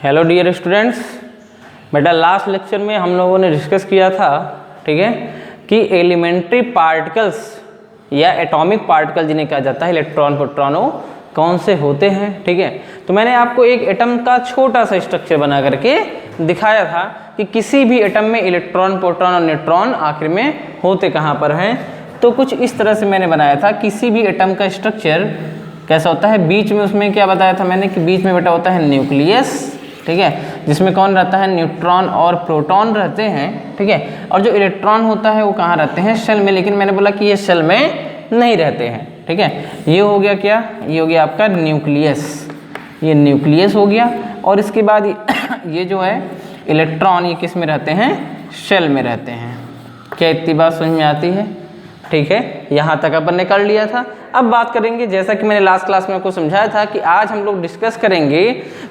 Hello dear students, बेटा last lecture में हम लोगों ने डिस्कस किया था, ठीक है, कि एलिमेंट्री पार्टिकल्स या एटॉमिक पार्टिकल जिन्हें कहा जाता है इलेक्ट्रॉन प्रोटॉनों कौन से होते हैं। ठीक है, तो मैंने आपको एक एटम का छोटा सा स्ट्रक्चर बना करके दिखाया था कि किसी भी एटम में इलेक्ट्रॉन प्रोटॉन और न्यूट्रॉन आखिर में होते कहाँ पर हैं। तो कुछ इस तरह से मैंने बनाया था, किसी भी एटम का स्ट्रक्चर कैसा होता है, बीच में उसमें क्या बताया था मैंने कि बीच में बेटा होता है न्यूक्लियस, ठीक है, जिसमें कौन रहता है, न्यूट्रॉन और प्रोटॉन रहते हैं, ठीक है, और जो इलेक्ट्रॉन होता है वो कहाँ रहते हैं, शेल में, लेकिन मैंने बोला कि ये शेल में नहीं रहते हैं। ठीक है, ये हो गया क्या, ये हो गया आपका न्यूक्लियस, ये न्यूक्लियस हो गया। और इसके बाद ये जो है इलेक्ट्रॉन, ये किस में रहते हैं, शेल में रहते हैं। क्या इतनी बात समझ में आती है? ठीक है, यहाँ तक अपन ने कर लिया था। अब बात करेंगे, जैसा कि मैंने लास्ट क्लास में आपको समझाया था कि आज हम लोग डिस्कस करेंगे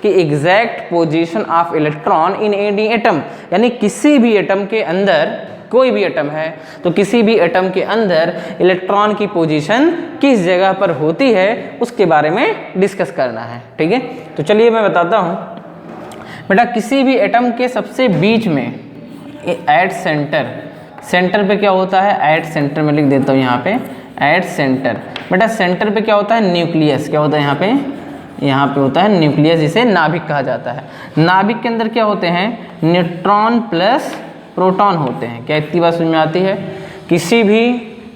कि exact position of electron in any atom, यानी किसी भी एटम के अंदर, कोई भी एटम है तो किसी भी एटम के अंदर इलेक्ट्रॉन की पोजीशन किस जगह पर होती है उसके बारे में डिस्कस करना है। ठीक है, तो चलिए मैं बताता हूँ बेटा, किसी भी एटम के सबसे बीच में एट सेंटर, सेंटर पे क्या होता है, एट सेंटर में लिख देता हूँ यहाँ पे, एट सेंटर। बेटा सेंटर पे क्या होता है, न्यूक्लियस, क्या होता है यहाँ पे होता है न्यूक्लियस, जिसे नाभिक कहा जाता है। नाभिक के अंदर क्या होते हैं, न्यूट्रॉन प्लस प्रोटॉन होते हैं। क्या इतनी बात समझ में आती है? किसी भी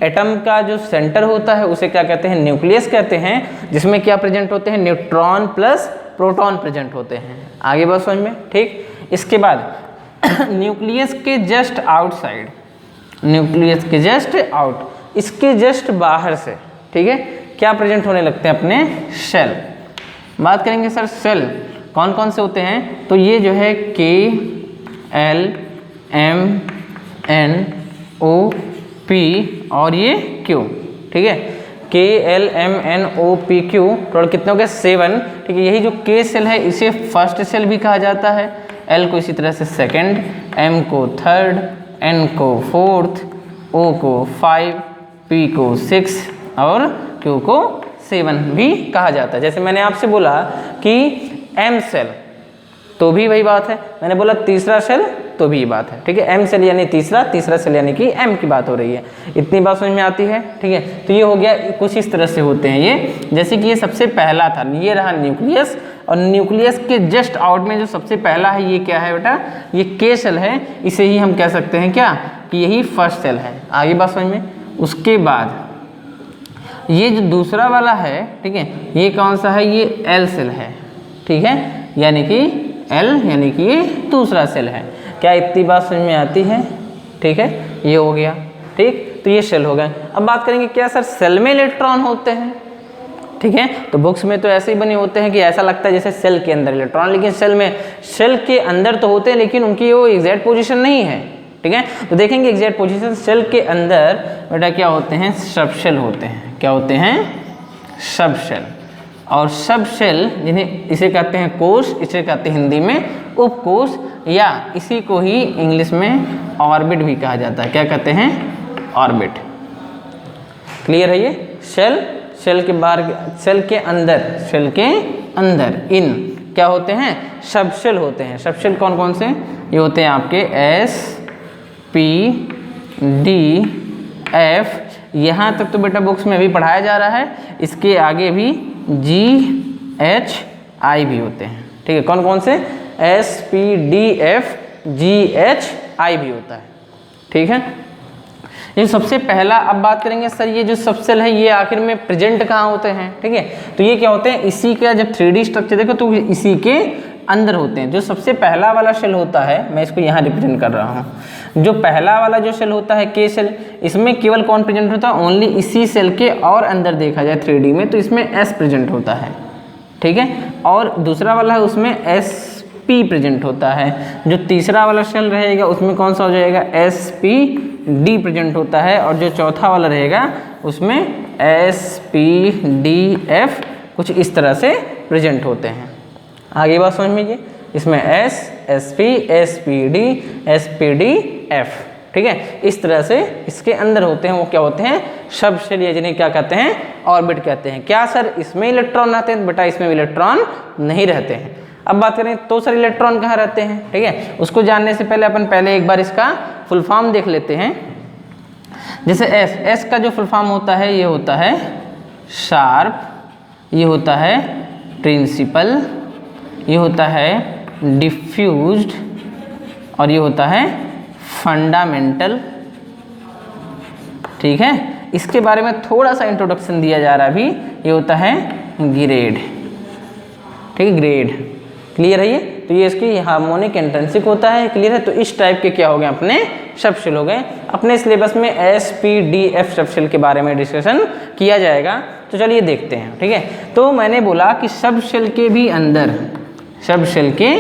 एटम का जो सेंटर होता है उसे क्या कहते हैं, न्यूक्लियस कहते हैं, जिसमें क्या प्रेजेंट होते हैं, न्यूट्रॉन प्लस प्रोटॉन प्रेजेंट होते हैं। आगे बात समझ में? ठीक, इसके बाद न्यूक्लियस के जस्ट आउटसाइड, न्यूक्लियस के जस्ट आउट, इसके जस्ट बाहर से, ठीक है, क्या प्रेजेंट होने लगते हैं अपने, शेल। बात करेंगे सर शेल कौन कौन से होते हैं, तो ये जो है के L M N O P और ये क्यू, ठीक है, के L M N O P Q, total कितने हो गए, 7। ठीक है, यही जो के सेल है इसे फर्स्ट सेल भी कहा जाता है, एल को इसी तरह से सेकंड, एम को थर्ड, एन को फोर्थ, ओ को 5, पी को 6 और क्यू को 7 भी कहा जाता है। जैसे मैंने आपसे बोला कि एम सेल, तो भी वही बात है, मैंने बोला तीसरा सेल, तो भी ये बात है। ठीक है, एम सेल यानी तीसरा, तीसरा सेल यानी कि एम की बात हो रही है। इतनी बात समझ में आती है? ठीक है, तो ये हो गया, कुछ इस तरह से होते हैं ये, जैसे कि ये सबसे पहला था, ये रहा न्यूक्लियस, और न्यूक्लियस के जस्ट आउट में जो सबसे पहला है ये क्या है बेटा, ये के सेल है, इसे ही हम कह सकते हैं क्या, कि यही फर्स्ट सेल है। आगे बात समझ में? उसके बाद ये जो दूसरा वाला है, ठीक है, ये कौन सा है, ये एल सेल है, ठीक है, यानी कि एल यानी कि ये दूसरा सेल है। क्या इतनी बात समझ में आती है? ठीक है, ये हो गया। ठीक, तो ये सेल हो गए। अब बात करेंगे क्या सर सेल में इलेक्ट्रॉन होते हैं? ठीक है, तो बुक्स में तो ऐसे ही बने होते हैं कि ऐसा लगता है जैसे सेल के अंदर इलेक्ट्रॉन, लेकिन सेल में, सेल के अंदर तो होते हैं लेकिन उनकी वो एग्जैक्ट पोजीशन नहीं है। ठीक है, तो देखेंगे एग्जैक्ट पोजीशन, सेल के अंदर बेटा क्या होते हैं, सब शेल होते हैं। क्या होते हैं, सब शेल। और सब शेल जिन्हें, इसे कहते हैं कोश, इसे कहते हैं हिंदी में उपकोश, या इसी को ही इंग्लिश में ऑर्बिट भी कहा जाता है। क्या कहते हैं, ऑर्बिट। क्लियर है ये? शेल, शेल के बाहर, शेल के अंदर, शेल के अंदर इन क्या होते हैं, सब शेल होते हैं। सब शेल कौन कौन से, ये होते हैं आपके एस पी डी एफ, यहाँ तक तो बेटा बुक्स में भी पढ़ाया जा रहा है, इसके आगे भी जी एच आई भी होते हैं। ठीक है, कौन कौन से, S P D F G H I भी होता है। ठीक है, ये सबसे पहला। अब बात करेंगे सर ये जो सब सेल है ये आखिर में प्रेजेंट कहाँ होते हैं? ठीक है, तो ये क्या होते हैं, इसी का जब 3D स्ट्रक्चर देखो तो इसी के अंदर होते हैं। जो सबसे पहला वाला शेल होता है, मैं इसको यहाँ रिप्रेजेंट कर रहा हूँ, जो पहला वाला जो शेल होता है के सेल, इसमें केवल कौन प्रेजेंट होता है, ओनली इसी सेल के और अंदर देखा जाए 3D में तो इसमें एस प्रेजेंट होता है। ठीक है, और दूसरा वाला है उसमें एस पी प्रेजेंट होता है। जो तीसरा वाला शेल रहेगा उसमें कौन सा हो जाएगा, एस पी डी प्रेजेंट होता है, और जो चौथा वाला रहेगा उसमें एस पी डी एफ कुछ इस तरह से प्रेजेंट होते हैं। आगे बात समझ में, इसमें S, S P D, S P D F. ठीक है, इस तरह से इसके अंदर होते हैं, वो क्या होते हैं, सब शेल, जिन्हें क्या कहते हैं, ऑर्बिट कहते हैं। क्या सर इसमें इलेक्ट्रॉन रहते हैं? बेटा इसमें इलेक्ट्रॉन नहीं रहते हैं। अब बात करें तो सर इलेक्ट्रॉन कहाँ रहते हैं, ठीक है, उसको जानने से पहले अपन पहले एक बार इसका फुल फॉर्म देख लेते हैं। जैसे एस का जो फुल फॉर्म होता है ये होता है शार्प, ये होता है प्रिंसिपल, ये होता है डिफ्यूज्ड और ये होता है फंडामेंटल, ठीक है। इसके बारे में थोड़ा सा इंट्रोडक्शन दिया जा रहा है अभी, ये होता है ग्रेड, ठीक है, ग्रेड, क्लियर है ये। तो ये इसकी हार्मोनिक इंट्रिंसिक होता है, क्लियर है। तो इस टाइप के क्या हो गए अपने सबशेल हो गए। अपने सिलेबस में SPDF सबशेल के बारे में डिस्कशन किया जाएगा, तो चलिए देखते हैं, ठीक है। तो मैंने बोला कि सबशेल के भी अंदर, सबशेल के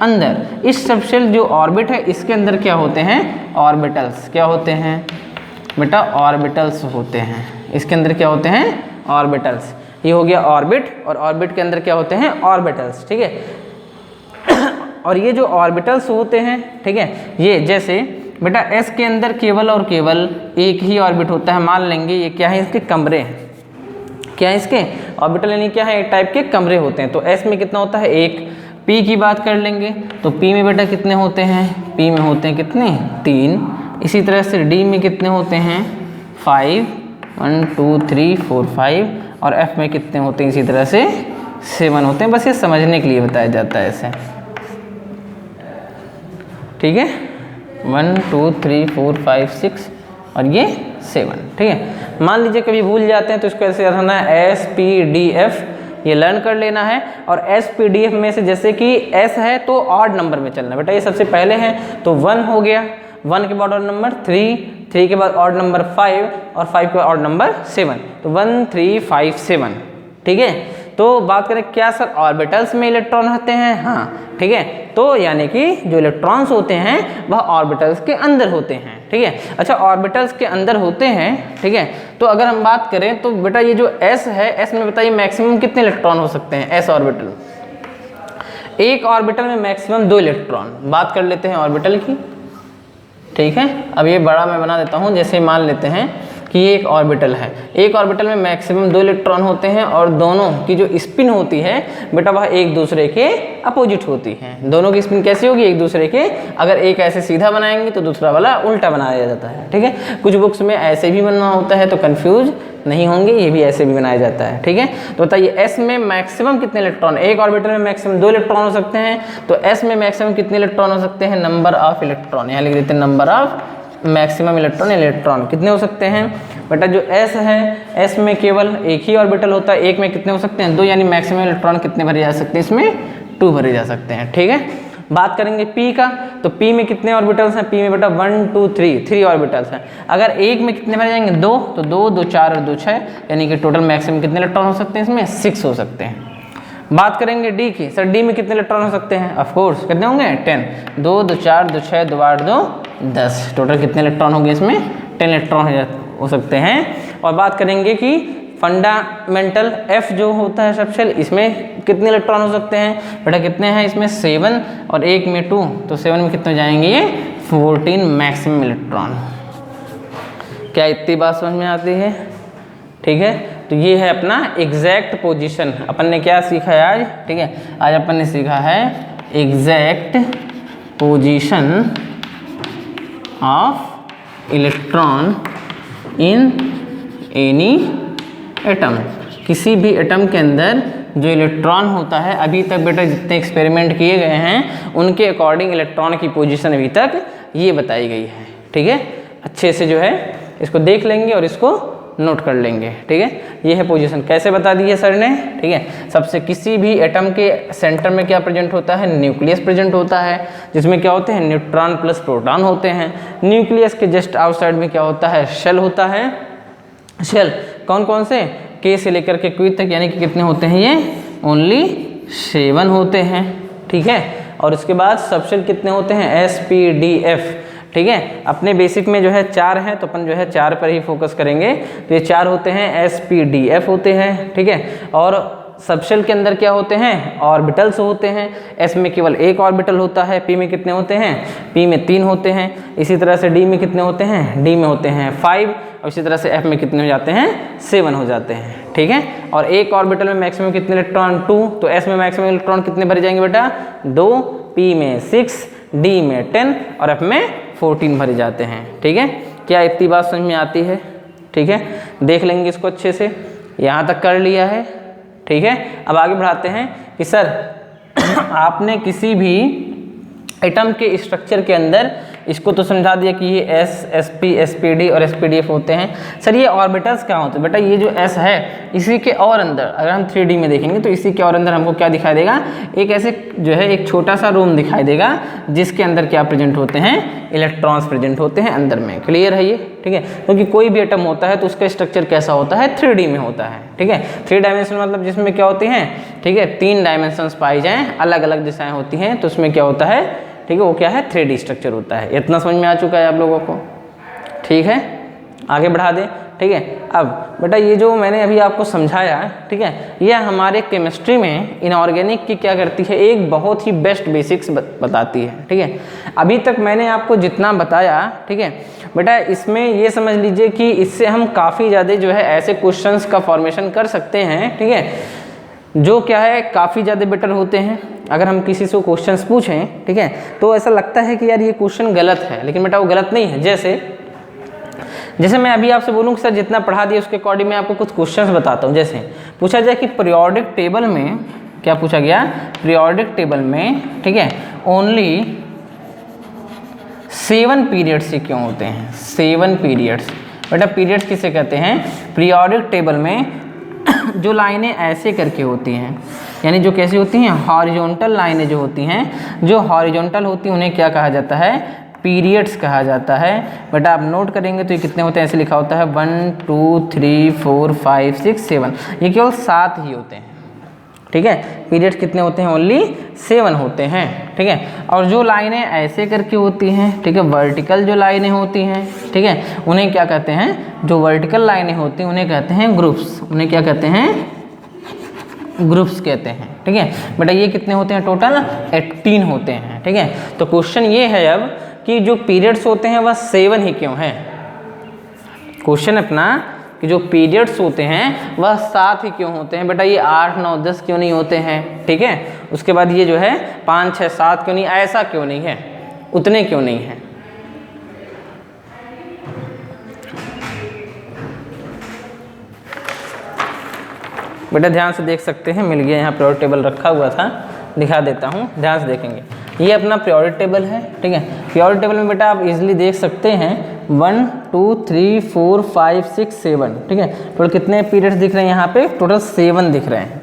अंदर इस सबशेल जो ऑर्बिट है इसके अंदर क्या होते हैं, ऑर्बिटल्स, क्या होते हैं बेटा, ऑर्बिटल्स होते हैं। इसके अंदर क्या होते हैं, ऑर्बिटल्स। ये हो गया ऑर्बिट, और ऑर्बिट के अंदर क्या होते हैं, ऑर्बिटल्स, ठीक है। और ये जो ऑर्बिटल्स होते हैं, ठीक है, ये जैसे बेटा S के अंदर केवल और केवल एक ही ऑर्बिट होता है, मान लेंगे ये क्या है, इसके कमरे हैं, क्या है इसके ऑर्बिटल, यानी क्या है, एक टाइप के कमरे होते हैं। तो S में कितना होता है, एक। P की बात कर लेंगे तो P में बेटा कितने होते हैं, P में होते हैं कितने, 3। इसी तरह से D में कितने होते हैं, 5, 1 2 3 4 5, और F में कितने होते हैं, इसी तरह से 7 होते हैं। बस ये समझने के लिए बताया जाता है ऐसे, ठीक है, 1 2 3 4 5 6 और ये 7, ठीक है। मान लीजिए कभी भूल जाते हैं तो इसको ऐसे याद रखना है, SPDF ये लर्न कर लेना है। और SPDF में से जैसे कि S है तो ऑड नंबर में चलना बेटा, ये सबसे पहले है तो 1 हो गया, 1 के बाद ऑड नंबर 3, 3 के बाद ऑड नंबर 5 और 5 के बाद ऑड नंबर 7, तो 1 3 5 7, ठीक है। तो बात करें क्या सर ऑर्बिटल्स में इलेक्ट्रॉन होते हैं, हाँ, ठीक है। तो यानी कि जो इलेक्ट्रॉन्स होते हैं वह ऑर्बिटल्स के अंदर होते हैं, ठीक है। अच्छा, ऑर्बिटल्स के अंदर होते हैं, ठीक है। तो अगर हम बात करें तो बेटा ये जो S है, S में बताइए मैक्सिमम कितने इलेक्ट्रॉन हो सकते हैं, S ऑर्बिटल, एक ऑर्बिटल में मैक्सिमम 2 इलेक्ट्रॉन। बात कर लेते हैं ऑर्बिटल की, ठीक है। अब ये बड़ा मैं बना देता हूँ, जैसे मान लेते हैं कि ये एक ऑर्बिटल है, एक ऑर्बिटल में मैक्सिमम 2 इलेक्ट्रॉन होते हैं और दोनों की जो स्पिन होती है बेटा वह एक दूसरे के अपोजिट होती है। दोनों की स्पिन कैसी होगी, एक दूसरे के, अगर एक ऐसे सीधा बनाएंगे तो दूसरा वाला उल्टा बनाया जाता है, ठीक है। कुछ बुक्स में ऐसे भी बनना होता है तो कंफ्यूज नहीं होंगे, ये भी ऐसे भी बनाया जाता है, ठीक है। तो बताइए S में मैक्सिमम कितने इलेक्ट्रॉन, एक ऑर्बिटल में मैक्सिमम 2 इलेक्ट्रॉन हो सकते हैं, तो S में मैक्सिमम कितने इलेक्ट्रॉन हो सकते हैं, नंबर ऑफ इलेक्ट्रॉन, यहाँ लिख देते हैं नंबर ऑफ मैक्सिमम इलेक्ट्रॉन कितने हो सकते हैं बेटा। जो S है, S में केवल एक ही ऑर्बिटल होता है, एक में कितने हो सकते हैं, 2, यानी मैक्सिमम इलेक्ट्रॉन कितने भरे जा सकते हैं, इसमें 2 भरे जा सकते हैं, ठीक है। बात करेंगे P का, तो P में कितने ऑर्बिटल्स हैं, P में बेटा 1 2 3 ऑर्बिटल्स हैं। अगर एक में कितने भरे जाएंगे, 2, तो 2 2 4 और 2 6, यानी कि टोटल मैक्सिमम कितने इलेक्ट्रॉन हो सकते हैं, इसमें 6 हो सकते हैं। बात करेंगे D की, सर D में कितने इलेक्ट्रॉन हो सकते हैं, ऑफ कोर्स कितने होंगे, 10, 2 2 4 2 6 2 8 2 10, टोटल कितने इलेक्ट्रॉन होंगे, इसमें 10 इलेक्ट्रॉन हो सकते हैं। और बात करेंगे कि फंडामेंटल F जो होता है सबशेल, इसमें कितने इलेक्ट्रॉन हो सकते हैं बेटा, कितने हैं इसमें 7 और एक में 2, तो 7 में कितने हो जाएंगे, ये 14 मैक्सिमम इलेक्ट्रॉन। क्या इतनी बात समझ में आती है, ठीक है। तो ये है अपना एग्जैक्ट पोजीशन। अपन ने क्या सीखा है आज, ठीक है, आज अपन ने सीखा है exact position of electron in any atom. किसी भी एटम के अंदर जो इलेक्ट्रॉन होता है, अभी तक बेटा जितने एक्सपेरिमेंट किए गए हैं उनके अकॉर्डिंग इलेक्ट्रॉन की पोजीशन अभी तक ये बताई गई है, ठीक है। अच्छे से जो है इसको देख लेंगे और इसको नोट कर लेंगे, ठीक है। ये है पोजीशन, कैसे बता दी है सर ने, ठीक है। सबसे किसी भी एटम के सेंटर में क्या प्रेजेंट होता है, न्यूक्लियस प्रेजेंट होता है, जिसमें क्या होते हैं, न्यूट्रॉन प्लस प्रोटॉन होते हैं। न्यूक्लियस के जस्ट आउटसाइड में क्या होता है, शेल होता है। शेल कौन कौन से, K से लेकर के Q तक, यानी कि कितने होते हैं, ये ओनली 7 होते हैं, ठीक है। और उसके बाद सबशेल कितने होते हैं, SPDF, ठीक है। अपने बेसिक में जो है 4 है, तो अपन जो है 4 पर ही फोकस करेंगे। तो ये 4 होते हैं, SPDF होते हैं, ठीक है। और सबशेल के अंदर क्या होते हैं, ऑर्बिटल्स होते हैं। एस में केवल एक ऑर्बिटल होता है, पी में कितने होते हैं, पी में 3 होते हैं। इसी तरह से डी में कितने होते हैं, डी में होते हैं 5, और इसी तरह से एफ में कितने हो जाते हैं, 7 हो जाते हैं, ठीक है। और एक ऑर्बिटल में मैक्सिमम कितने इलेक्ट्रॉन, 2, तो एस में मैक्सिमम इलेक्ट्रॉन कितने भरे जाएंगे बेटा, 2, पी में 6, डी में 10 और एफ में 14 भरे जाते हैं, ठीक है। क्या इतनी बात समझ में आती है, ठीक है। देख लेंगे इसको अच्छे से, यहाँ तक कर लिया है, ठीक है। अब आगे बढ़ाते हैं कि सर आपने किसी भी एटम के स्ट्रक्चर के अंदर इसको तो समझा दिया कि ये एस, sp, spd और spdf होते हैं। सर ये ऑर्बिटल्स कहाँ होते हैं, बेटा ये जो s है इसी के और अंदर अगर हम 3D में देखेंगे तो इसी के और अंदर हमको क्या दिखाई देगा, एक ऐसे जो है एक छोटा सा रूम दिखाई देगा जिसके अंदर क्या प्रेजेंट होते हैं, इलेक्ट्रॉन्स प्रेजेंट होते हैं अंदर में। क्लियर है ये, ठीक है। क्योंकि कोई भी एटम होता है तो उसका स्ट्रक्चर कैसा होता है, 3D में होता है, ठीक है। 3 डायमेंशन मतलब जिसमें क्या होती हैं, ठीक है, 3 डायमेंशंस पाई जाएँ, अलग अलग दिशाएँ होती हैं, तो उसमें क्या होता है, ठीक है, वो क्या है, 3D स्ट्रक्चर होता है। इतना समझ में आ चुका है आप लोगों को, ठीक है। आगे बढ़ा दें, ठीक है। अब बेटा ये जो मैंने अभी आपको समझाया, ठीक है, यह हमारे केमिस्ट्री में इनऑर्गेनिक की क्या करती है, एक बहुत ही बेस्ट बेसिक्स बताती है, ठीक है। अभी तक मैंने आपको जितना बताया, ठीक है बेटा, इसमें ये समझ लीजिए कि इससे हम काफ़ी ज़्यादा जो है ऐसे क्वेश्चंस का फॉर्मेशन कर सकते हैं, ठीक है, जो क्या है काफ़ी ज़्यादा बेटर होते हैं। अगर हम किसी से क्वेश्चंस पूछें, ठीक है, तो ऐसा लगता है कि यार ये क्वेश्चन गलत है, लेकिन बेटा वो गलत नहीं है। जैसे मैं अभी आपसे बोलूँ कि सर जितना पढ़ा दिया उसके अकॉर्डिंग मैं आपको कुछ क्वेश्चंस बताता हूँ। जैसे पूछा जाए कि पीरियोडिक टेबल में क्या पूछा गया, पीरियोडिक टेबल में, ठीक है, ओनली 7 पीरियड्स ही क्यों होते हैं, 7 पीरियड्स। बेटा पीरियड्स किसे कहते हैं, पीरियोडिक टेबल में जो लाइनें ऐसे करके होती हैं, यानी जो कैसी होती हैं, हॉरिजॉन्टल लाइनें जो होती हैं, जो हॉरिजॉन्टल होती हैं उन्हें क्या कहा जाता है, पीरियड्स कहा जाता है। बेटा आप नोट करेंगे तो ये कितने होते हैं, ऐसे लिखा होता है 1 2 3 4 5 6 7, ये केवल 7 ही होते हैं, ठीक है। पीरियड्स कितने होते हैं, ओनली 7 होते हैं, ठीक है। और जो लाइनें ऐसे करके होती हैं, ठीक है, वर्टिकल जो लाइनें होती हैं, ठीक है, उन्हें क्या कहते हैं, जो वर्टिकल लाइनें होती हैं उन्हें कहते हैं ग्रुप्स, उन्हें क्या कहते हैं, ग्रुप्स कहते हैं, ठीक है। बेटा ये कितने होते हैं, टोटल 18 होते हैं, ठीक है। तो क्वेश्चन ये है अब कि जो पीरियड्स होते हैं वह 7 ही क्यों हैं। क्वेश्चन अपना कि जो पीरियड्स होते हैं वह 7 ही क्यों होते हैं। बेटा ये 8 9 10 क्यों नहीं होते हैं, ठीक है। उसके बाद ये जो है 5 6 7 क्यों नहीं, ऐसा क्यों नहीं है, उतने क्यों नहीं है। बेटा ध्यान से देख सकते हैं, मिल गया, यहाँ पीरियोडिक टेबल रखा हुआ था, दिखा देता हूँ, ध्यान से देखेंगे। ये अपना पीरियोडिक टेबल है, ठीक है। पीरियोडिक टेबल में बेटा आप इजीली देख सकते हैं 1 2 3 4 5 6 7, ठीक है। टोटल कितने पीरियड्स दिख रहे हैं यहाँ पे, टोटल 7 दिख रहे हैं,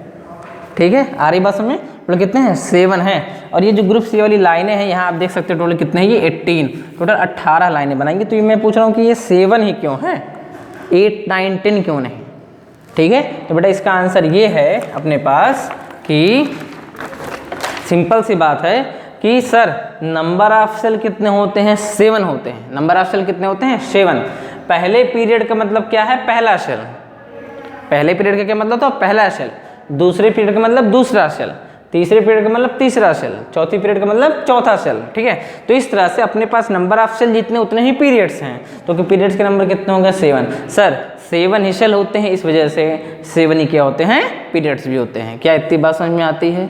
ठीक है। आ रही बात समझ में, टोटल कितने हैं, 7 हैं। और ये जो ग्रुप सी वाली लाइनें हैं यहाँ आप देख सकते हैं टोटल कितने हैं, ये 18, टोटल 18 लाइनें बनाएंगे। तो ये मैं पूछ रहा हूँ कि ये 7 ही क्यों है, 8 9 10 क्यों नहीं, ठीक है। तो बेटा इसका आंसर ये है अपने पास कि सिंपल सी बात है कि सर नंबर ऑफ सेल कितने होते हैं, 7 होते हैं। नंबर ऑफ सेल कितने होते हैं, 7। पहले पीरियड का मतलब क्या है, पहला सेल। पहले पीरियड का क्या मतलब था, पहला सेल। दूसरे पीरियड का मतलब दूसरा सेल। तीसरे पीरियड का मतलब तीसरा सेल। चौथी पीरियड का मतलब चौथा सेल, ठीक है। तो इस तरह से अपने पास नंबर ऑफ सेल जितने उतने ही पीरियड्स हैं, तो कि पीरियड्स के नंबर कितने होंगे, 7। सर 7 ही सेल होते हैं, इस वजह से 7 ही क्या होते हैं, पीरियड्स भी होते हैं। क्या इतनी बात समझ में आती है,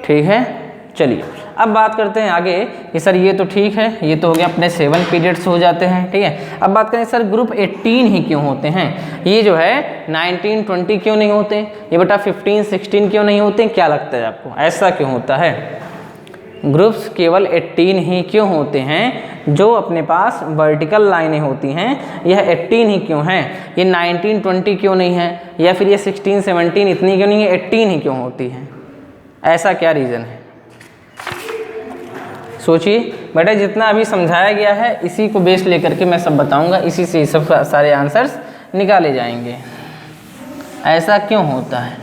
ठीक है। चलिए अब बात करते हैं आगे कि सर ये तो ठीक है, ये तो हो गया अपने 7 पीरियड्स हो जाते हैं, ठीक है। अब बात करें सर ग्रुप 18 ही क्यों होते हैं, ये जो है 19 20 क्यों नहीं होते, ये बेटा 15 16 क्यों नहीं होते, क्या लगता है आपको, ऐसा क्यों होता है। ग्रुप्स केवल 18 ही क्यों होते हैं, जो अपने पास वर्टिकल लाइनें होती हैं यह 18 ही क्यों हैं, ये 19 20 क्यों नहीं है, या फिर ये 16 17 इतनी क्यों नहीं है, 18 ही क्यों होती है, ऐसा क्या रीज़न है। सोचिए बेटा, जितना अभी समझाया गया है इसी को बेस लेकर के मैं सब बताऊंगा, इसी से सब सारे आंसर्स निकाले जाएंगे। ऐसा क्यों होता है,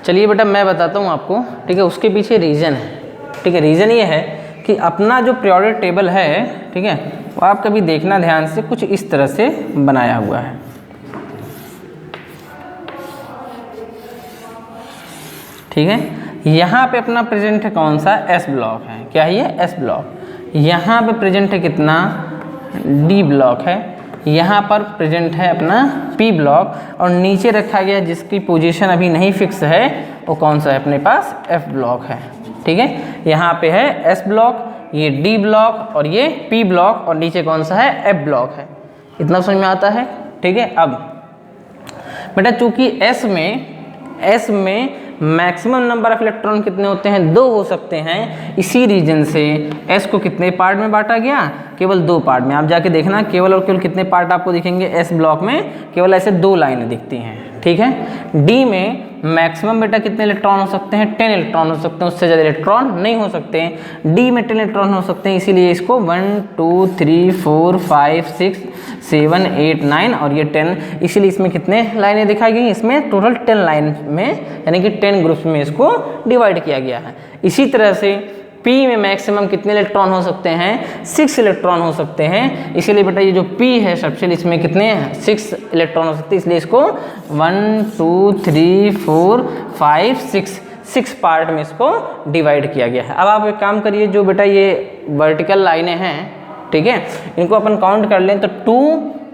चलिए बेटा मैं बताता हूँ आपको, ठीक है। उसके पीछे रीज़न है, ठीक है। रीज़न ये है कि अपना जो पीरियोडिक टेबल है, ठीक है, वो आप कभी देखना ध्यान से, कुछ इस तरह से बनाया हुआ है। ठीक है। यहाँ पे अपना प्रेजेंट है कौन सा, एस ब्लॉक है, क्या है ये, एस ब्लॉक। यहाँ पे प्रेजेंट है कितना, डी ब्लॉक है। यहाँ पर प्रेजेंट है अपना पी ब्लॉक, और नीचे रखा गया जिसकी पोजीशन अभी नहीं फिक्स है वो कौन सा है अपने पास, एफ ब्लॉक है। ठीक है, यहाँ पे है एस ब्लॉक, ये डी ब्लॉक और ये पी ब्लॉक, और नीचे कौन सा है, एफ ब्लॉक है। इतना समझ में आता है। ठीक है, अब बेटा चूंकि एस में मैक्सिमम नंबर ऑफ इलेक्ट्रॉन कितने होते हैं, 2 हो सकते हैं, इसी रीजन से एस को कितने पार्ट में बांटा गया, केवल 2 पार्ट में। आप जाके देखना केवल और केवल कितने पार्ट आपको दिखेंगे एस ब्लॉक में, केवल ऐसे 2 लाइनें दिखती हैं। ठीक है, डी में मैक्सिमम बेटा कितने इलेक्ट्रॉन हो सकते हैं, 10 इलेक्ट्रॉन हो सकते हैं, उससे ज़्यादा इलेक्ट्रॉन नहीं हो सकते हैं। डी में 10 इलेक्ट्रॉन हो सकते हैं, इसीलिए इसको 1 2 3 4 5 6 7 8 9 और ये 10, इसीलिए इसमें कितने लाइनें दिखाई गई, इसमें टोटल 10 लाइन में, यानी कि 10 ग्रुप्स में इसको डिवाइड किया गया है। इसी तरह से P में मैक्सिमम कितने इलेक्ट्रॉन हो सकते हैं, 6 इलेक्ट्रॉन हो सकते हैं, इसीलिए बेटा ये जो P है सबसे इसमें कितने 6 इलेक्ट्रॉन हो सकते हैं, इसलिए इसको 1 2 3 4 5 6 पार्ट में इसको डिवाइड किया गया है। अब आप एक काम करिए, जो बेटा ये वर्टिकल लाइनें हैं, ठीक है, इनको अपन काउंट कर लें तो 2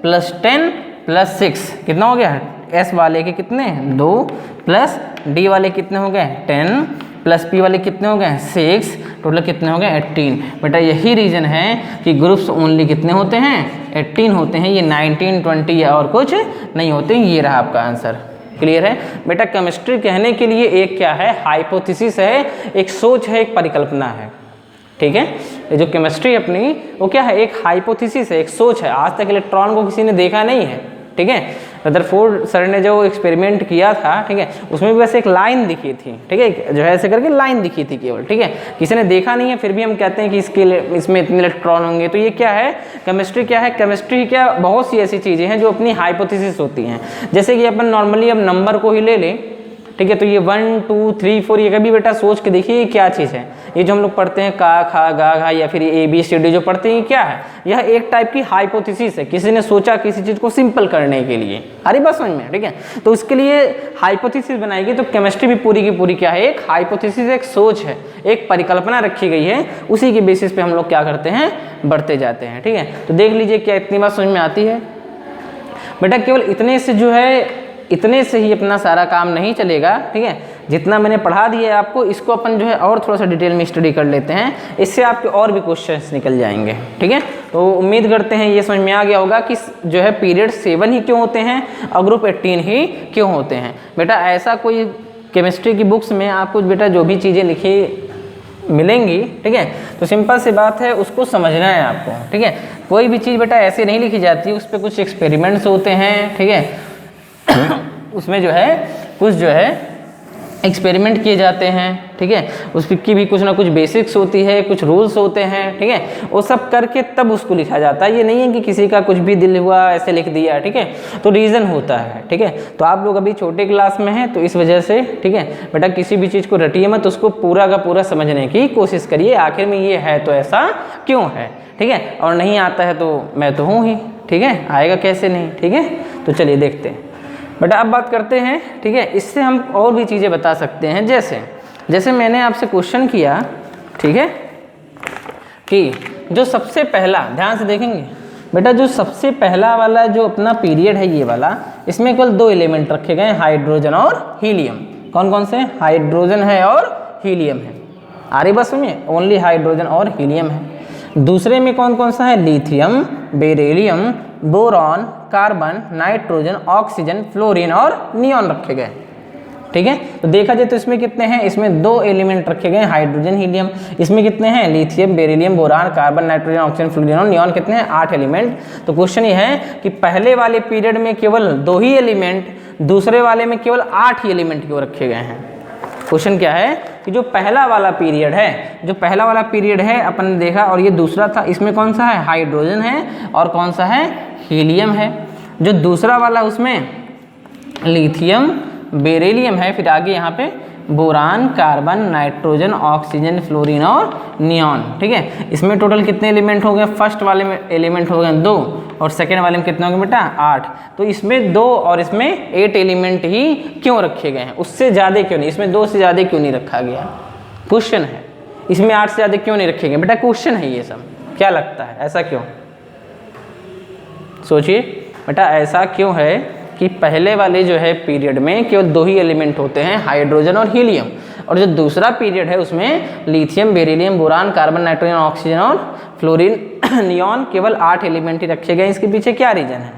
+ 10 + 6 कितना हो गया, S वाले के कितने 2 प्लस D वाले कितने हो गए 10 प्लस P वाले कितने हो गए 6, टोटल कितने हो गए 18। बेटा यही रीज़न है कि ग्रुप्स ओनली कितने होते हैं 18 होते हैं, ये 19 20 या और कुछ नहीं होते। ये रहा आपका आंसर। क्लियर है बेटा। केमिस्ट्री कहने के लिए एक क्या है, हाइपोथेसिस है, एक सोच है, एक परिकल्पना है। ठीक है, ये जो केमिस्ट्री अपनी वो क्या है, एक हाइपोथेसिस है, एक सोच है। आज तक इलेक्ट्रॉन को किसी ने देखा नहीं है। ठीक है, रदरफोर्ड सर ने जो एक्सपेरिमेंट किया था, ठीक है, उसमें भी वैसे एक लाइन दिखी थी। ठीक है, जो है ऐसे करके लाइन दिखी थी केवल। ठीक है, किसी ने देखा नहीं है, फिर भी हम कहते हैं कि इसमें इतने इलेक्ट्रॉन होंगे। तो ये क्या है, केमिस्ट्री क्या है, केमिस्ट्री क्या बहुत सी ऐसी चीज़ें हैं जो अपनी हाइपोथेसिस होती हैं। जैसे कि अपन नॉर्मली अब नंबर को ही ले लें, ठीक है, तो ये 1 2 3 4 ये कभी बेटा सोच के देखिए ये क्या चीज़ है। ये जो हम लोग पढ़ते हैं का खा गा घा या फिर ए बी सी डी जो पढ़ते हैं, ये क्या है, यह एक टाइप की हाइपोथेसिस है। किसी ने सोचा किसी चीज़ को सिंपल करने के लिए, अरे बस समझ में। ठीक है, तो उसके लिए हाइपोथेसिस बनाएगी। तो केमिस्ट्री भी पूरी की पूरी क्या है, एक हाइपोथेसिस, एक सोच है, एक परिकल्पना रखी गई है, उसी के बेसिस पे हम लोग क्या करते हैं, बढ़ते जाते हैं। ठीक है, तो देख लीजिए क्या इतनी बात समझ में आती है बेटा। केवल इतने से जो है, इतने से ही अपना सारा काम नहीं चलेगा। ठीक है, जितना मैंने पढ़ा दिया है आपको, इसको अपन जो है और थोड़ा सा डिटेल में स्टडी कर लेते हैं, इससे आपके और भी क्वेश्चंस निकल जाएंगे। ठीक है, तो उम्मीद करते हैं ये समझ में आ गया होगा कि जो है पीरियड 7 ही क्यों होते हैं और ग्रुप 18 ही क्यों होते हैं। बेटा ऐसा कोई केमिस्ट्री की बुक्स में आपको बेटा जो भी चीज़ें लिखी मिलेंगी, ठीक है, तो सिंपल सी बात है, उसको समझना है आपको। ठीक है, कोई भी चीज़ बेटा ऐसे नहीं लिखी जाती, उस पर कुछ एक्सपेरिमेंट्स होते हैं। ठीक है, उसमें जो है कुछ जो है एक्सपेरिमेंट किए जाते हैं। ठीक है, उसकी भी कुछ ना कुछ बेसिक्स होती है, कुछ रूल्स होते हैं। ठीक है, वो सब करके तब उसको लिखा जाता है। ये नहीं है कि किसी का कुछ भी दिल हुआ ऐसे लिख दिया। ठीक है, तो रीज़न होता है। ठीक है, तो आप लोग अभी छोटे क्लास में हैं, तो इस वजह से ठीक है बेटा किसी भी चीज़ को रटिए मत, उसको पूरा का पूरा समझने की कोशिश करिए। आखिर में ये है तो ऐसा क्यों है। ठीक है, और नहीं आता है तो मैं तो हूँ ही। ठीक है, आएगा कैसे नहीं। ठीक है, तो चलिए देखते हैं बेटा। अब बात करते हैं, ठीक है, इससे हम और भी चीज़ें बता सकते हैं। जैसे मैंने आपसे क्वेश्चन किया, ठीक है, कि जो सबसे पहला, ध्यान से देखेंगे बेटा, जो सबसे पहला वाला जो अपना पीरियड है ये वाला, इसमें केवल 2 एलिमेंट रखे गए हैं, हाइड्रोजन और हीलियम। कौन कौन से, हाइड्रोजन है और हीलियम है। आ रही बस में, ओनली हाइड्रोजन और हीलियम है। दूसरे में कौन कौन सा है, lithium, beryllium, boron, carbon, nitrogen, oxygen, fluorine और नियॉन रखे गए। ठीक है, तो देखा जाए तो इसमें कितने हैं, इसमें 2 एलिमेंट रखे गए हैं, हाइड्रोजन हीलियम। इसमें कितने हैं, lithium, beryllium, boron, carbon, nitrogen, oxygen, fluorine और नियॉन कितने हैं, 8 एलिमेंट। तो क्वेश्चन ये है कि पहले वाले पीरियड में केवल 2 ही एलिमेंट, दूसरे वाले में केवल 8 ही एलिमेंट क्यों रखे गए हैं। क्वेश्चन क्या है कि जो पहला वाला पीरियड है, अपन ने देखा, और ये दूसरा था, इसमें कौन सा है, हाइड्रोजन है और कौन सा है, हीलियम है। जो दूसरा वाला उसमें लिथियम, बेरिलियम है, फिर आगे यहाँ पे boron, carbon, nitrogen, oxygen, fluorine और नियॉन। ठीक है, इसमें टोटल कितने एलिमेंट हो गए? फर्स्ट वाले में एलिमेंट हो गए 2 और सेकेंड वाले में कितने हो गए बेटा? 8। तो इसमें 2 और इसमें 8 एलिमेंट ही क्यों रखे गए हैं? उससे ज़्यादा क्यों नहीं? इसमें 2 से ज़्यादा क्यों नहीं रखा गया? क्वेश्चन है। इसमें 8 से ज़्यादा क्यों नहीं रखे गए बेटा? क्वेश्चन है ये सब। क्या लगता है ऐसा क्यों? सोचिए बेटा, ऐसा क्यों है कि पहले वाले जो है पीरियड में केवल 2 ही एलिमेंट होते हैं, हाइड्रोजन और हीलियम, और जो दूसरा पीरियड है उसमें lithium, beryllium, boron, carbon, nitrogen, oxygen और फ्लोरीन, नियॉन, केवल 8 एलिमेंट ही रखे गए। इसके पीछे क्या रीजन है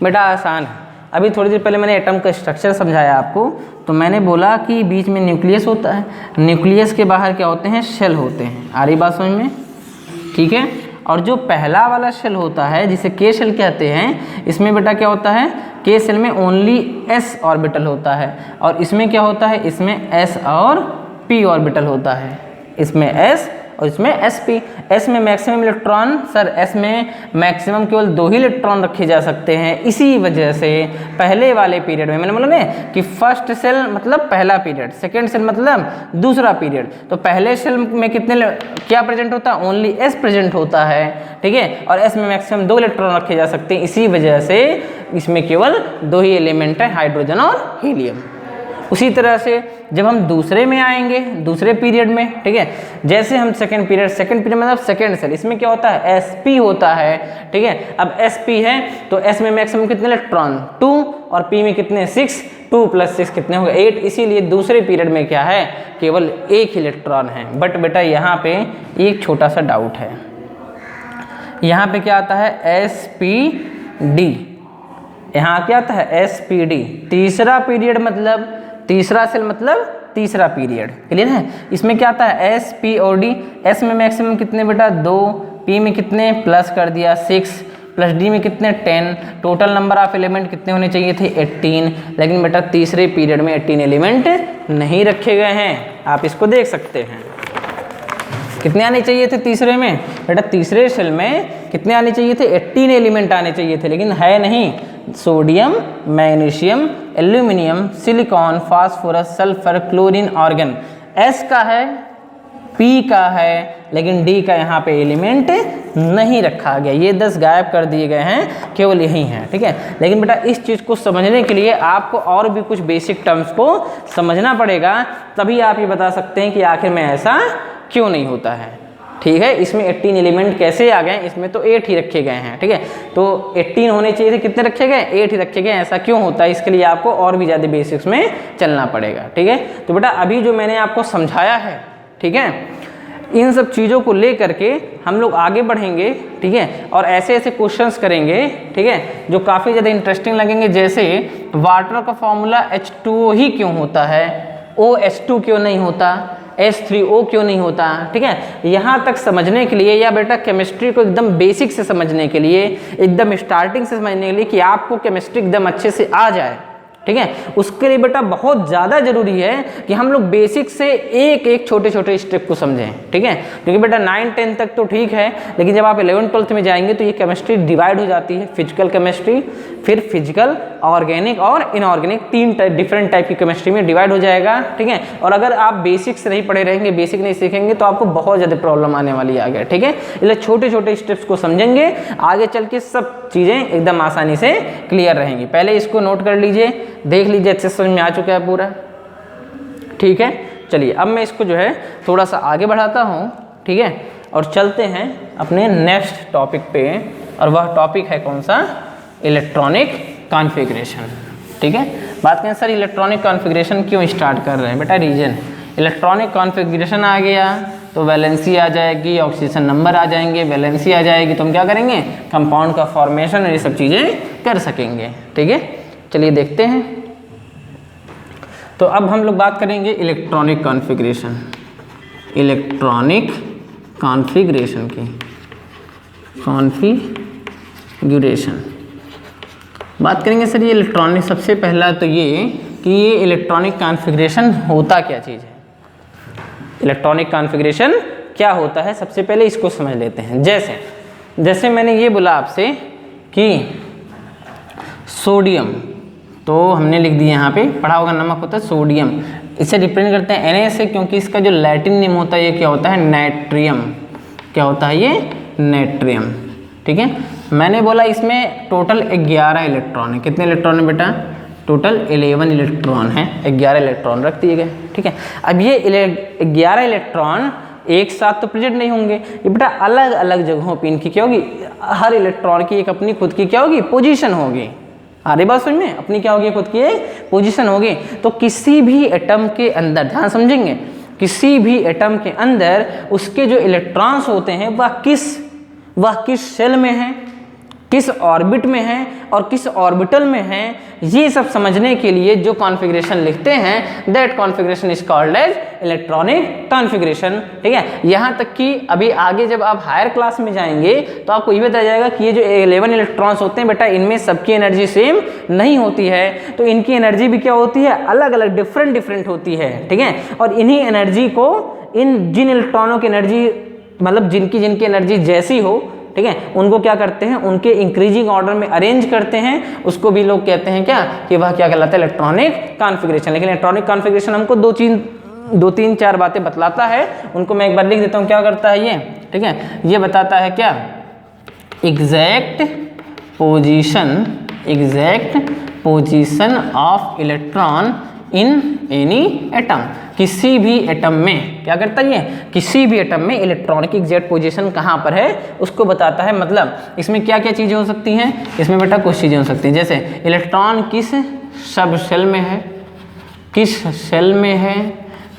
बेटा? आसान है। अभी थोड़ी देर पहले मैंने एटम का स्ट्रक्चर समझाया आपको, तो मैंने बोला कि बीच में न्यूक्लियस होता है, न्यूक्लियस के बाहर क्या होते हैं? शेल होते हैं। आ रही बात समझ में? ठीक है। और जो पहला वाला शेल होता है जिसे के शेल कहते हैं, इसमें बेटा क्या होता है? के शेल में ओनली s ऑर्बिटल होता है, और इसमें क्या होता है? इसमें s और p ऑर्बिटल होता है। इसमें s और इसमें sp। s में मैक्सिमम इलेक्ट्रॉन, सर s में मैक्सिमम केवल 2 ही इलेक्ट्रॉन रखे जा सकते हैं। इसी वजह से पहले वाले पीरियड में मैंने बोला ना कि फर्स्ट सेल मतलब पहला पीरियड, सेकेंड सेल मतलब दूसरा पीरियड। तो पहले सेल में कितने क्या प्रेजेंट होता है? ओनली s प्रेजेंट होता है। ठीक है, और s में मैक्सिमम 2 इलेक्ट्रॉन रखे जा सकते हैं। इसी वजह से इसमें केवल 2 ही एलिमेंट है, हाइड्रोजन और हीलियम। उसी तरह से जब हम दूसरे में आएंगे, दूसरे पीरियड में, ठीक है, जैसे हम सेकंड पीरियड मतलब सेकंड सेल, इसमें क्या होता है? sp होता है। ठीक है, अब sp है तो s में मैक्सिमम कितने इलेक्ट्रॉन? 2, और p में कितने? 6। 2 + 6 कितने हो गए? 8। इसीलिए दूसरे पीरियड में क्या है? केवल 1 इलेक्ट्रॉन है। बट बेटा यहाँ पे एक छोटा सा डाउट है। यहाँ पे क्या आता है? sp_d। यहाँ क्या आता है? sp_d। तीसरा पीरियड मतलब तीसरा सेल मतलब तीसरा पीरियड। क्लियर है? इसमें क्या आता है? sp और d। s में मैक्सिमम कितने बेटा? 2, p में कितने? प्लस कर दिया 6, प्लस d में कितने? 10। टोटल नंबर ऑफ एलिमेंट कितने होने चाहिए थे? 18। लेकिन बेटा तीसरे पीरियड में 18 एलिमेंट नहीं रखे गए हैं। आप इसको देख सकते हैं। कितने आने चाहिए थे तीसरे में? बेटा तीसरे सेल में कितने आने चाहिए थे? 18 एलिमेंट आने चाहिए थे, लेकिन है नहीं। Sodium, magnesium, aluminium, silicon, phosphorus, sulphur, chlorine, argon. S का है, P का है, लेकिन D का यहाँ पे एलिमेंट नहीं रखा गया। ये 10 गायब कर दिए गए हैं, केवल यही हैं। ठीक है, लेकिन बेटा इस चीज़ को समझने के लिए आपको और भी कुछ बेसिक टर्म्स को समझना पड़ेगा, तभी आप ये बता सकते हैं कि आखिर में ऐसा क्यों नहीं होता है। ठीक है, इसमें 18 एलिमेंट कैसे आ गए? इसमें तो 8 ही रखे गए हैं। ठीक है, तो 18 होने चाहिए थे, कितने रखे गए? 8 ही रखे गए। ऐसा क्यों होता है? इसके लिए आपको और भी ज़्यादा बेसिक्स में चलना पड़ेगा। ठीक है, तो बेटा अभी जो मैंने आपको समझाया है, ठीक है, इन सब चीज़ों को ले करके हम लोग आगे बढ़ेंगे। ठीक है, और ऐसे ऐसे क्वेश्चंस करेंगे, ठीक है, जो काफ़ी ज़्यादा इंटरेस्टिंग लगेंगे। जैसे वाटर का फॉर्मूला H2O ही क्यों होता है? OH2 क्यों नहीं होता? H3O क्यों नहीं होता? ठीक है, यहाँ तक समझने के लिए, या बेटा केमिस्ट्री को एकदम बेसिक से समझने के लिए, एकदम स्टार्टिंग से समझने के लिए कि आपको केमिस्ट्री एकदम अच्छे से आ जाए, ठीक है, उसके लिए बेटा बहुत ज़्यादा ज़रूरी है कि हम लोग बेसिक से एक एक छोटे छोटे स्टेप को समझें। ठीक है, क्योंकि बेटा 9-10 तक तो ठीक है, लेकिन जब आप 11-12 में जाएंगे तो ये केमिस्ट्री डिवाइड हो जाती है। फिजिकल केमिस्ट्री, फिर फिजिकल, ऑर्गेनिक और इनऑर्गेनिक, 3 डिफरेंट टाइप की केमिस्ट्री में डिवाइड हो जाएगा। ठीक है, और अगर आप बेसिक से नहीं पढ़े रहेंगे, बेसिक नहीं सीखेंगे, तो आपको बहुत ज़्यादा प्रॉब्लम आने वाली है आगे। ठीक है, इसलिए छोटे छोटे स्टेप्स को समझेंगे, आगे चल के सब चीज़ें एकदम आसानी से क्लियर रहेंगी। पहले इसको नोट कर लीजिए, देख लीजिए, अच्छे से समझ में आ चुका है पूरा। ठीक है, चलिए अब मैं इसको जो है थोड़ा सा आगे बढ़ाता हूँ। ठीक है, और चलते हैं अपने नेक्स्ट टॉपिक पे, और वह टॉपिक है कौन सा? Electronic configuration. ठीक है, बात करें सर इलेक्ट्रॉनिक कॉन्फ़िगरेशन क्यों स्टार्ट कर रहे हैं? बेटा रीजन, इलेक्ट्रॉनिक कॉन्फ़िगरेशन आ गया तो वैलेंसी आ जाएगी, ऑक्सीजन नंबर आ जाएंगे, वैलेंसी आ जाएगी, तो हम क्या करेंगे? कंपाउंड का फॉर्मेशन और ये सब चीज़ें कर सकेंगे। ठीक है, चलिए देखते हैं। तो अब हम लोग बात करेंगे इलेक्ट्रॉनिक कॉन्फ़िगरेशन, इलेक्ट्रॉनिक कॉन्फ़िगरेशन की, कॉन्फ़िगरेशन बात करेंगे। सर ये इलेक्ट्रॉनिक, सबसे पहला तो ये कि ये इलेक्ट्रॉनिक कॉन्फ़िगरेशन होता क्या चीज़ है? इलेक्ट्रॉनिक कॉन्फ़िगरेशन क्या होता है, सबसे पहले इसको समझ लेते हैं। जैसे मैंने ये बोला आपसे कि सोडियम, तो हमने लिख दिया यहाँ पे, पढ़ा होगा नमक होता है सोडियम, इसे रिप्रेजेंट करते हैं Na से, क्योंकि इसका जो लैटिन नेम होता है ये क्या होता है, नाइट्रियम। क्या होता है ये, नाइट्रियम। ठीक है, मैंने बोला इसमें टोटल 11 इलेक्ट्रॉन है। कितने इलेक्ट्रॉन है बेटा, टोटल 11 इलेक्ट्रॉन है, 11 इलेक्ट्रॉन रख दिए गए। ठीक है, अब ये 11 इलेक्ट्रॉन एक साथ तो प्रेजेंट नहीं होंगे, ये बेटा अलग अलग जगहों पे इनकी क्या होगी, हर इलेक्ट्रॉन की एक अपनी खुद की क्या होगी, पोजीशन होगी। आ रही बात समझ में, अपनी क्या होगी, खुद की एक पोजीशन होगी। तो किसी भी एटम के अंदर, ध्यान समझेंगे, किसी भी एटम के अंदर उसके जो इलेक्ट्रॉन्स होते हैं वह किस शेल में है, किस ऑर्बिट में है और किस ऑर्बिटल में है, ये सब समझने के लिए जो कॉन्फ़िगरेशन लिखते हैं that configuration is called as electronic configuration. ठीक है, यहाँ तक कि अभी आगे जब आप हायर क्लास में जाएंगे तो आपको ये बताया जाएगा कि ये जो 11 इलेक्ट्रॉन्स होते हैं बेटा, इनमें सबकी एनर्जी सेम नहीं होती है, तो इनकी एनर्जी भी क्या होती है, अलग अलग डिफरेंट होती है। ठीक है, और इन्हीं एनर्जी को, जिन इलेक्ट्रॉनों की एनर्जी, मतलब जिनकी एनर्जी जैसी हो, ठीक है, उनको क्या करते हैं, उनके इंक्रीजिंग ऑर्डर में अरेंज करते हैं, उसको भी लोग कहते हैं क्या, कि वह क्या कहलाता है, इलेक्ट्रॉनिक कॉन्फ़िगरेशन। लेकिन इलेक्ट्रॉनिक कॉन्फ़िगरेशन हमको दो तीन चार बातें बतलाता है, उनको मैं एक बार लिख देता हूँ। क्या करता है ये, ठीक है, ये बताता है क्या, exact position of electron in any atom. किसी भी एटम में क्या करता है ये, किसी भी एटम में इलेक्ट्रॉन की एग्जैक्ट पोजीशन कहाँ पर है उसको बताता है। मतलब इसमें क्या क्या चीज़ें हो सकती हैं, इसमें बेटा कुछ चीज़ें हो सकती हैं, जैसे इलेक्ट्रॉन किस सब शेल में है, किस शेल में है,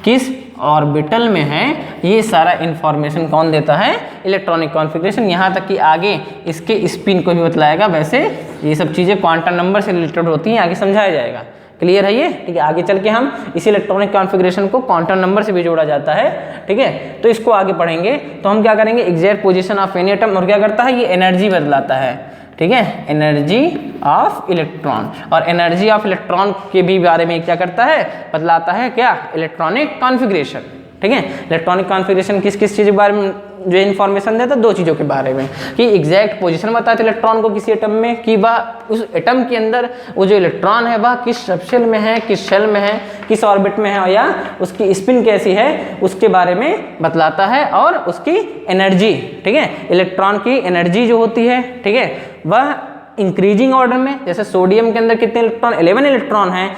किस ऑर्बिटल में है, ये सारा इंफॉर्मेशन कौन देता है, इलेक्ट्रॉनिक कॉन्फ़िगरेशन। यहाँ तक कि आगे इसके स्पिन को भी बतलाएगा। वैसे ये सब चीज़ें क्वांटम नंबर से रिलेटेड होती हैं, आगे समझाया जाएगा। क्लियर है ये, ठीक है। आगे चल के हम इसी इलेक्ट्रॉनिक कॉन्फ़िगरेशन को क्वांटम नंबर से भी जोड़ा जाता है, ठीक है। तो इसको आगे पढ़ेंगे। तो हम क्या करेंगे, exact position of any atom, और क्या करता है ये एनर्जी बदलाता है, ठीक है, एनर्जी ऑफ इलेक्ट्रॉन। और एनर्जी ऑफ इलेक्ट्रॉन के भी बारे में क्या करता है, बतलाता है क्या, इलेक्ट्रॉनिक कॉन्फ़िगरेशन, ठीक है। इलेक्ट्रॉनिक कॉन्फ़िगरेशन किस किस चीज़ के बारे में जो इन्फॉर्मेशन देता है, दो चीज़ों के बारे में, कि एग्जैक्ट पोजीशन बताते इलेक्ट्रॉन को किसी एटम में, कि वह उस एटम के अंदर वो जो इलेक्ट्रॉन है वह किस सबशेल में है, किस शेल में है, किस ऑर्बिट में है, या उसकी स्पिन कैसी है उसके बारे में बतलाता है। और उसकी एनर्जी, ठीक है, इलेक्ट्रॉन की एनर्जी जो होती है, ठीक है, वह इंक्रीजिंग ऑर्डर में, जैसे सोडियम के अंदर कितने इलेक्ट्रॉन, 11 इलेक्ट्रॉन हैं,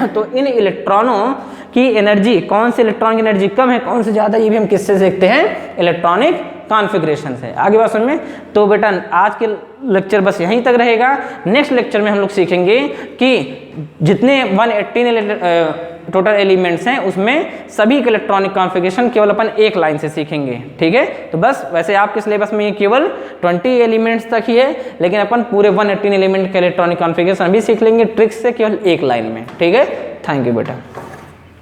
तो इन इलेक्ट्रॉनों की एनर्जी, कौन से इलेक्ट्रॉन की एनर्जी कम है, कौन से ज़्यादा, ये भी हम किससे देखते हैं, इलेक्ट्रॉनिक कॉन्फ़िगरेशन से। आगे बात समझ में। तो बेटा आज के लेक्चर बस यहीं तक रहेगा। नेक्स्ट लेक्चर में हम लोग सीखेंगे कि जितने 118 टोटल एलिमेंट्स हैं उसमें सभी के इलेक्ट्रॉनिक कॉन्फ़िगरेशन केवल अपन एक लाइन से सीखेंगे, ठीक है। तो बस वैसे आपके सिलेबस में ये केवल 20 एलिमेंट्स तक ही है, लेकिन अपन पूरे 118 एलिमेंट के इलेक्ट्रॉनिक कॉन्फ़िगरेशन भी सीख लेंगे ट्रिक्स से, केवल एक लाइन में, ठीक है। थैंक यू बेटा।